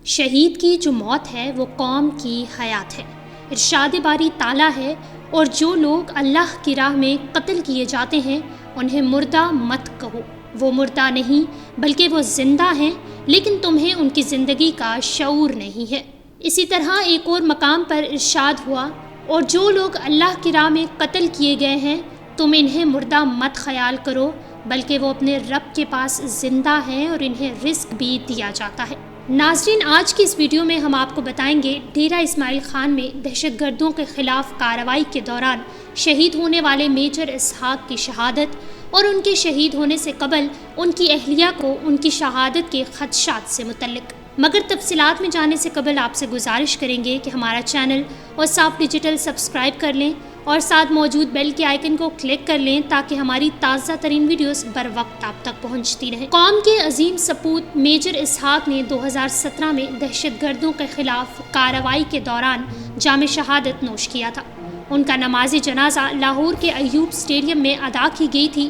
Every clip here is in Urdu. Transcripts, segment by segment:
شہید کی جو موت ہے وہ قوم کی حیات ہے۔ ارشاد باری تعالیٰ ہے، اور جو لوگ اللہ کی راہ میں قتل کیے جاتے ہیں انہیں مردہ مت کہو، وہ مردہ نہیں بلکہ وہ زندہ ہیں، لیکن تمہیں ان کی زندگی کا شعور نہیں ہے۔ اسی طرح ایک اور مقام پر ارشاد ہوا، اور جو لوگ اللہ کی راہ میں قتل کیے گئے ہیں تم انہیں مردہ مت خیال کرو، بلکہ وہ اپنے رب کے پاس زندہ ہیں اور انہیں رزق بھی دیا جاتا ہے۔ ناظرین، آج کی اس ویڈیو میں ہم آپ کو بتائیں گے ڈیرہ اسماعیل خان میں دہشت گردوں کے خلاف کارروائی کے دوران شہید ہونے والے میجر اسحاق کی شہادت اور ان کے شہید ہونے سے قبل ان کی اہلیہ کو ان کی شہادت کے خدشات سے متعلق۔ مگر تفصیلات میں جانے سے قبل آپ سے گزارش کریں گے کہ ہمارا چینل اور صاف ڈیجیٹل سبسکرائب کر لیں اور ساتھ موجود بیل کے آئیکن کو کلک کر لیں تاکہ ہماری تازہ ترین ویڈیوز بر وقت آپ تک پہنچتی رہیں۔ قوم کے عظیم سپوت میجر اسحاق نے 2017 میں دہشت گردوں کے خلاف کارروائی کے دوران جام شہادت نوش کیا تھا۔ ان کا نماز جنازہ لاہور کے ایوب اسٹیڈیم میں ادا کی گئی تھی،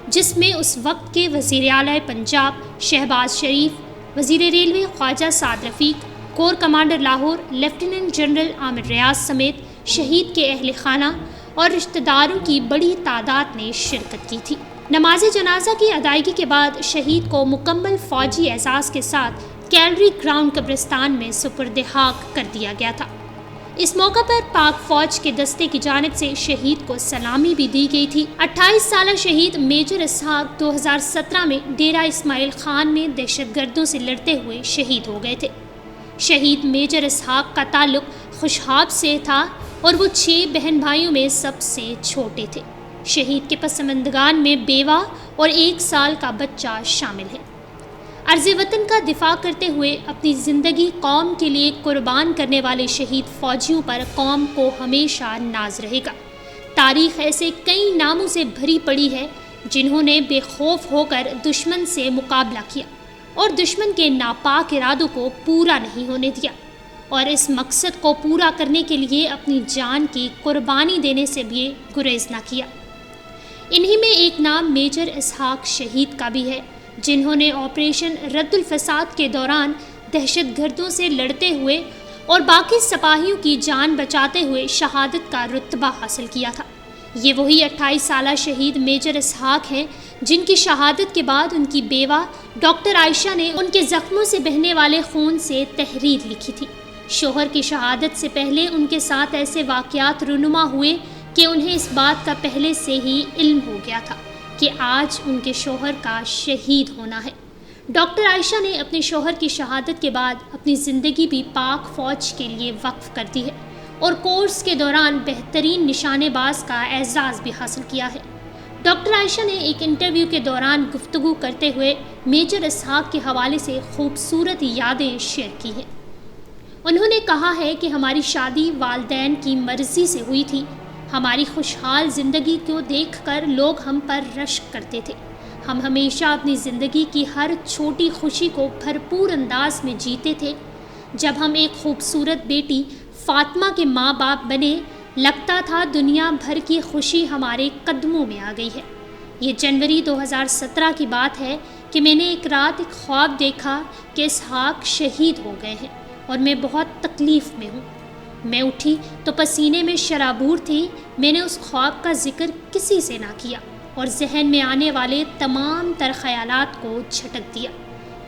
جس میں اس وقت کے وزیر اعلیٰ پنجاب شہباز شریف، وزیر railway Khawaja Saad Rafique, corps commander Lahore lieutenant general Aamir Riaz سمیت شہید کے اہل خانہ اور رشتہ داروں کی بڑی تعداد نے شرکت کی تھی۔ نماز جنازہ کی ادائیگی کے بعد شہید کو مکمل فوجی اعزاز کے ساتھ کیلری گراؤنڈ قبرستان میں سپرد خاک کر دیا گیا تھا۔ اس موقع پر پاک فوج کے دستے کی جانب سے شہید کو سلامی بھی دی گئی تھی۔ 28 سالہ شہید میجر اسحاق 2017 میں ڈیرہ اسماعیل خان میں دہشت گردوں سے لڑتے ہوئے شہید ہو گئے تھے۔ شہید میجر اسحاق کا تعلق خوشحاب سے تھا اور وہ 6 بہن بھائیوں میں سب سے چھوٹے تھے۔ شہید کے پسماندگان میں بیوہ اور 1 سال کا بچہ شامل ہے۔ عرض وطن کا دفاع کرتے ہوئے اپنی زندگی قوم کے لیے قربان کرنے والے شہید فوجیوں پر قوم کو ہمیشہ ناز رہے گا۔ تاریخ ایسے کئی ناموں سے بھری پڑی ہے جنہوں نے بے خوف ہو کر دشمن سے مقابلہ کیا اور دشمن کے ناپاک ارادوں کو پورا نہیں ہونے دیا، اور اس مقصد کو پورا کرنے کے لیے اپنی جان کی قربانی دینے سے بھی گریز نہ کیا۔ انہی میں ایک نام میجر اسحاق شہید کا بھی ہے، جنہوں نے آپریشن رد الفساد کے دوران دہشت گردوں سے لڑتے ہوئے اور باقی سپاہیوں کی جان بچاتے ہوئے شہادت کا رتبہ حاصل کیا تھا۔ یہ وہی 28 سالہ شہید میجر اسحاق ہیں جن کی شہادت کے بعد ان کی بیوہ ڈاکٹر عائشہ نے ان کے زخموں سے بہنے والے خون سے تحریر لکھی تھی۔ شوہر کی شہادت سے پہلے ان کے ساتھ ایسے واقعات رونما ہوئے کہ انہیں اس بات کا پہلے سے ہی علم ہو گیا تھا کہ آج ان کے شوہر کا شہید ہونا ہے۔ ڈاکٹر عائشہ نے اپنے شوہر کی شہادت کے بعد اپنی زندگی بھی پاک فوج کے لیے وقف کر دی ہے اور کورس کے دوران بہترین نشانے باز کا اعزاز بھی حاصل کیا ہے۔ ڈاکٹر عائشہ نے ایک انٹرویو کے دوران گفتگو کرتے ہوئے میجر اسحاق کے حوالے سے خوبصورت یادیں شیئر کی ہیں۔ انہوں نے کہا ہے کہ ہماری شادی والدین کی مرضی سے ہوئی تھی۔ ہماری خوشحال زندگی کو دیکھ کر لوگ ہم پر رشک کرتے تھے۔ ہم ہمیشہ اپنی زندگی کی ہر چھوٹی خوشی کو بھرپور انداز میں جیتے تھے۔ جب ہم ایک خوبصورت بیٹی فاطمہ کے ماں باپ بنے، لگتا تھا دنیا بھر کی خوشی ہمارے قدموں میں آ گئی ہے۔ یہ جنوری 2017 کی بات ہے کہ میں نے ایک رات ایک خواب دیکھا کہ اسحاق شہید ہو گئے ہیں اور میں بہت تکلیف میں ہوں۔ میں اٹھی تو پسینے میں شرابور تھی۔ میں نے اس خواب کا ذکر کسی سے نہ کیا اور ذہن میں آنے والے تمام تر خیالات کو جھٹک دیا۔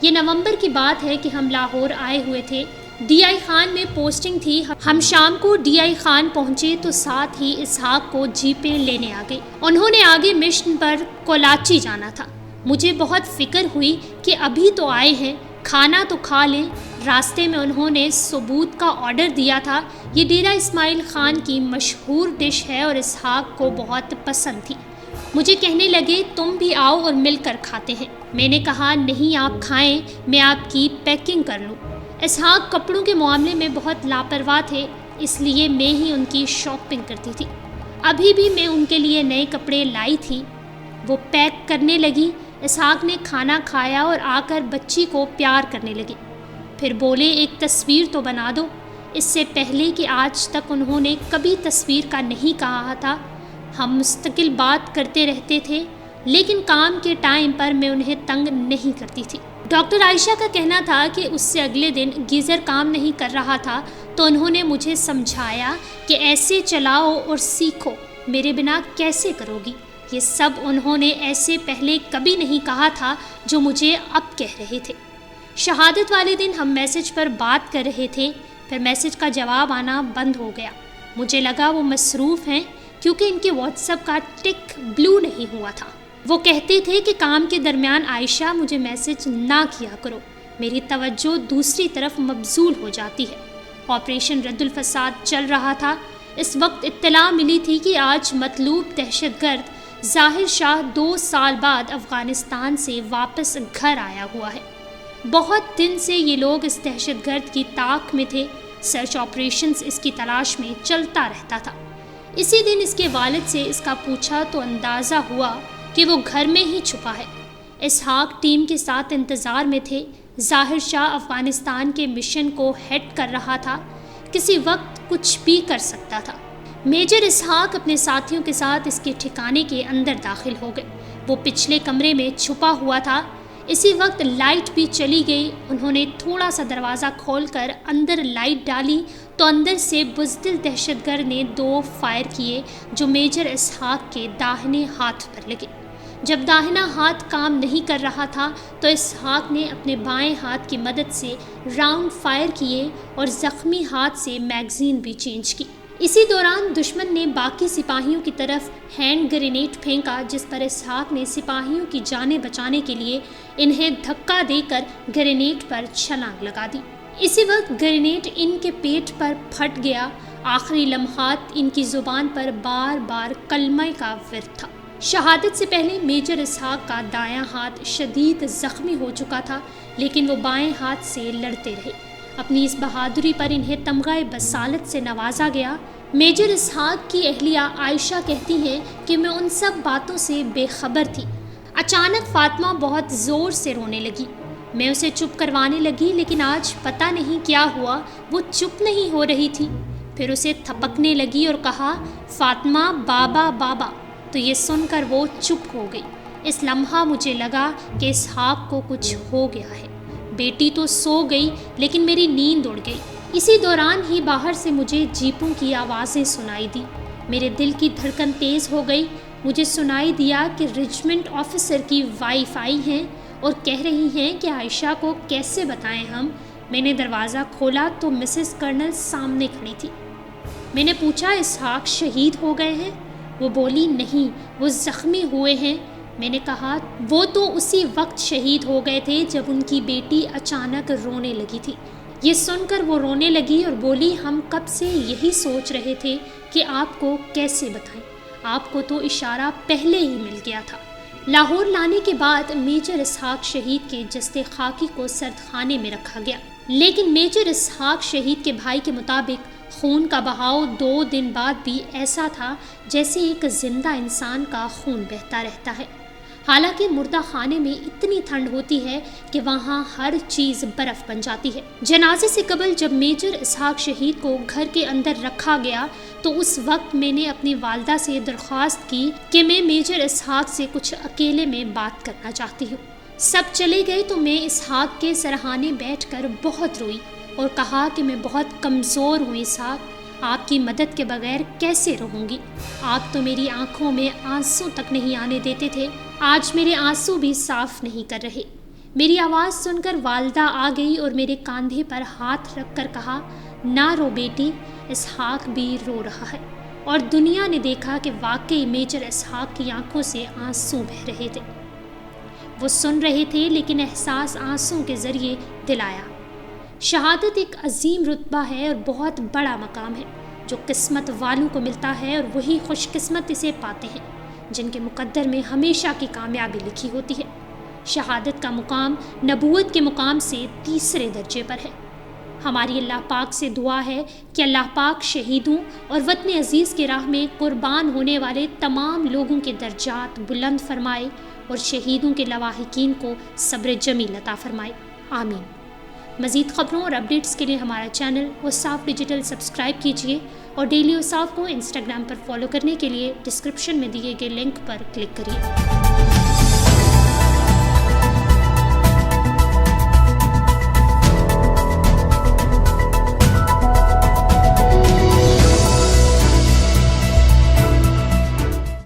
یہ نومبر کی بات ہے کہ ہم لاہور آئے ہوئے تھے۔ ڈی آئی خان میں پوسٹنگ تھی۔ ہم شام کو ڈی آئی خان پہنچے تو ساتھ ہی اسحاق کو جیپیں لینے آ گئی۔ انہوں نے آگے مشن پر کولاچی جانا تھا۔ مجھے بہت فکر ہوئی کہ ابھی تو آئے ہیں، کھانا تو کھا لیں۔ راستے میں انہوں نے ثبوت کا آرڈر دیا تھا۔ یہ ڈیرہ اسماعیل خان کی مشہور ڈش ہے اور اسحاق کو بہت پسند تھی۔ مجھے کہنے لگے تم بھی آؤ اور مل کر کھاتے ہیں۔ میں نے کہا نہیں، آپ کھائیں، میں آپ کی پیکنگ کر لوں۔ اسحاق کپڑوں کے معاملے میں بہت لاپرواہ تھے، اس لیے میں ہی ان کی شاپنگ کرتی تھی۔ ابھی بھی میں ان کے لیے نئے کپڑے لائی تھی۔ وہ پیک کرنے لگی۔ اسحاق نے کھانا کھایا اور آ کر بچی کو پیار کرنے لگی۔ پھر بولے ایک تصویر تو بنا دو۔ اس سے پہلے کہ آج تک انہوں نے کبھی تصویر کا نہیں کہا تھا۔ ہم مستقل بات کرتے رہتے تھے لیکن کام کے ٹائم پر میں انہیں تنگ نہیں کرتی تھی۔ ڈاکٹر عائشہ کا کہنا تھا کہ اس سے اگلے دن گیزر کام نہیں کر رہا تھا تو انہوں نے مجھے سمجھایا کہ ایسے چلاؤ اور سیکھو، میرے بنا کیسے کرو گی۔ یہ سب انہوں نے ایسے پہلے کبھی نہیں کہا تھا جو مجھے اب کہہ رہے تھے۔ شہادت والے دن ہم میسج پر بات کر رہے تھے، پھر میسج کا جواب آنا بند ہو گیا۔ مجھے لگا وہ مصروف ہیں کیونکہ ان کے واٹس ایپ کا ٹک بلو نہیں ہوا تھا۔ وہ کہتے تھے کہ کام کے درمیان عائشہ مجھے میسج نہ کیا کرو، میری توجہ دوسری طرف مبذول ہو جاتی ہے۔ آپریشن رد الفساد چل رہا تھا۔ اس وقت اطلاع ملی تھی کہ آج مطلوب دہشت گرد ظاہر شاہ 2 سال بعد افغانستان سے واپس گھر آیا ہوا ہے۔ بہت دن سے یہ لوگ اس دہشت گرد کی طاق میں تھے۔ سرچ آپریشنز اس کی تلاش میں چلتا رہتا تھا۔ اسی دن اس کے والد سے اس کا پوچھا تو اندازہ ہوا کہ وہ گھر میں ہی چھپا ہے۔ اسحاق ٹیم کے ساتھ انتظار میں تھے۔ ظاہر شاہ افغانستان کے مشن کو ہیڈ کر رہا تھا، کسی وقت کچھ بھی کر سکتا تھا۔ میجر اسحاق اپنے ساتھیوں کے ساتھ اس کے ٹھکانے کے اندر داخل ہو گئے۔ وہ پچھلے کمرے میں چھپا ہوا تھا۔ اسی وقت لائٹ بھی چلی گئی۔ انہوں نے تھوڑا سا دروازہ کھول کر اندر لائٹ ڈالی تو اندر سے بزدل دہشت گرد نے 2 فائر کیے جو میجر اسحاق کے داہنے ہاتھ پر لگے۔ جب داہنا ہاتھ کام نہیں کر رہا تھا تو اسحاق نے اپنے بائیں ہاتھ کی مدد سے راؤنڈ فائر کیے اور زخمی ہاتھ سے میگزین بھی چینج کی۔ اسی دوران دشمن نے باقی سپاہیوں کی طرف ہینڈ گرینیڈ پھینکا، جس پر اسحاق نے سپاہیوں کی جانیں بچانے کے لیے انہیں دھکا دے کر گرینیڈ پر چھلانگ لگا دی۔ اسی وقت گرینیڈ ان کے پیٹ پر پھٹ گیا۔ آخری لمحات ان کی زبان پر بار بار کلمہ کا ورد تھا۔ شہادت سے پہلے میجر اسحاق کا دایاں ہاتھ شدید زخمی ہو چکا تھا، لیکن وہ بائیں ہاتھ سے لڑتے رہے۔ اپنی اس بہادری پر انہیں تمغہ بصالت سے نوازا گیا۔ میجر اسحاق کی اہلیہ عائشہ کہتی ہیں کہ میں ان سب باتوں سے بے خبر تھی۔ اچانک فاطمہ بہت زور سے رونے لگی۔ میں اسے چپ کروانے لگی، لیکن آج پتہ نہیں کیا ہوا، وہ چپ نہیں ہو رہی تھی۔ پھر اسے تھپکنے لگی اور کہا، فاطمہ بابا بابا۔ تو یہ سن کر وہ چپ ہو گئی۔ اس لمحہ مجھے لگا کہ اسحاق کو کچھ ہو گیا ہے۔ بیٹی تو سو گئی، لیکن میری نیند اڑ گئی۔ اسی دوران ہی باہر سے مجھے جیپوں کی آوازیں سنائی دی۔ میرے دل کی دھڑکن تیز ہو گئی۔ مجھے سنائی دیا کہ ریجمنٹ آفیسر کی وائف آئی ہیں اور کہہ رہی ہیں کہ عائشہ کو کیسے بتائیں ہم۔ میں نے دروازہ کھولا تو مسز کرنل سامنے کھڑی تھی۔ میں نے پوچھا، اسحاق شہید ہو گئے ہیں؟ وہ بولی، نہیں، وہ زخمی ہوئے ہیں۔ میں نے کہا، وہ تو اسی وقت شہید ہو گئے تھے جب ان کی بیٹی اچانک رونے لگی تھی۔ یہ سن کر وہ رونے لگی اور بولی، ہم کب سے یہی سوچ رہے تھے کہ آپ کو کیسے بتائیں، آپ کو تو اشارہ پہلے ہی مل گیا تھا۔ لاہور لانے کے بعد میجر اسحاق شہید کے جسد خاکی کو سرد خانے میں رکھا گیا، لیکن میجر اسحاق شہید کے بھائی کے مطابق خون کا بہاؤ 2 دن بعد بھی ایسا تھا جیسے ایک زندہ انسان کا خون بہتا رہتا ہے۔ حالانکہ مردہ خانے میں اتنی ٹھنڈ ہوتی ہے کہ وہاں ہر چیز برف بن جاتی ہے۔ جنازے سے قبل جب میجر اسحاق شہید کو گھر کے اندر رکھا گیا تو اس وقت میں نے اپنی والدہ سے درخواست کی کہ میں میجر اسحاق سے کچھ اکیلے میں بات کرنا چاہتی ہوں۔ سب چلے گئے تو میں اسحاق کے سرہانے بیٹھ کر بہت روئی اور کہا کہ میں بہت کمزور ہوں اسحاق، آپ کی مدد کے بغیر کیسے رہوں گی؟ آپ تو میری آنکھوں میں آنسو تک نہیں آنے دیتے تھے، آج میرے آنسو بھی صاف نہیں کر رہے۔ میری آواز سن کر والدہ آ گئی اور میرے کاندھے پر ہاتھ رکھ کر کہا، نہ رو بیٹی، اسحاق بھی رو رہا ہے۔ اور دنیا نے دیکھا کہ واقعی میجر اسحاق کی آنکھوں سے آنسو بہہ رہے تھے۔ وہ سن رہے تھے لیکن احساس آنسوں کے ذریعے دلایا۔ شہادت ایک عظیم رتبہ ہے اور بہت بڑا مقام ہے جو قسمت والوں کو ملتا ہے، اور وہی خوش قسمت اسے پاتے ہیں جن کے مقدر میں ہمیشہ کی کامیابی لکھی ہوتی ہے۔ شہادت کا مقام نبوت کے مقام سے 3 درجے پر ہے۔ ہماری اللہ پاک سے دعا ہے کہ اللہ پاک شہیدوں اور وطن عزیز کی راہ میں قربان ہونے والے تمام لوگوں کے درجات بلند فرمائے اور شہیدوں کے لواحقین کو صبر جمیل عطا فرمائے، آمین۔ مزید خبروں اور اپڈیٹس کے لیے ہمارا چینل اوصاف ڈیجیٹل سبسکرائب کیجیے اور ڈیلی اوصاف کو انسٹاگرام پر فالو کرنے کے لیے ڈسکرپشن میں دیے گئے لنک پر کلک کریے۔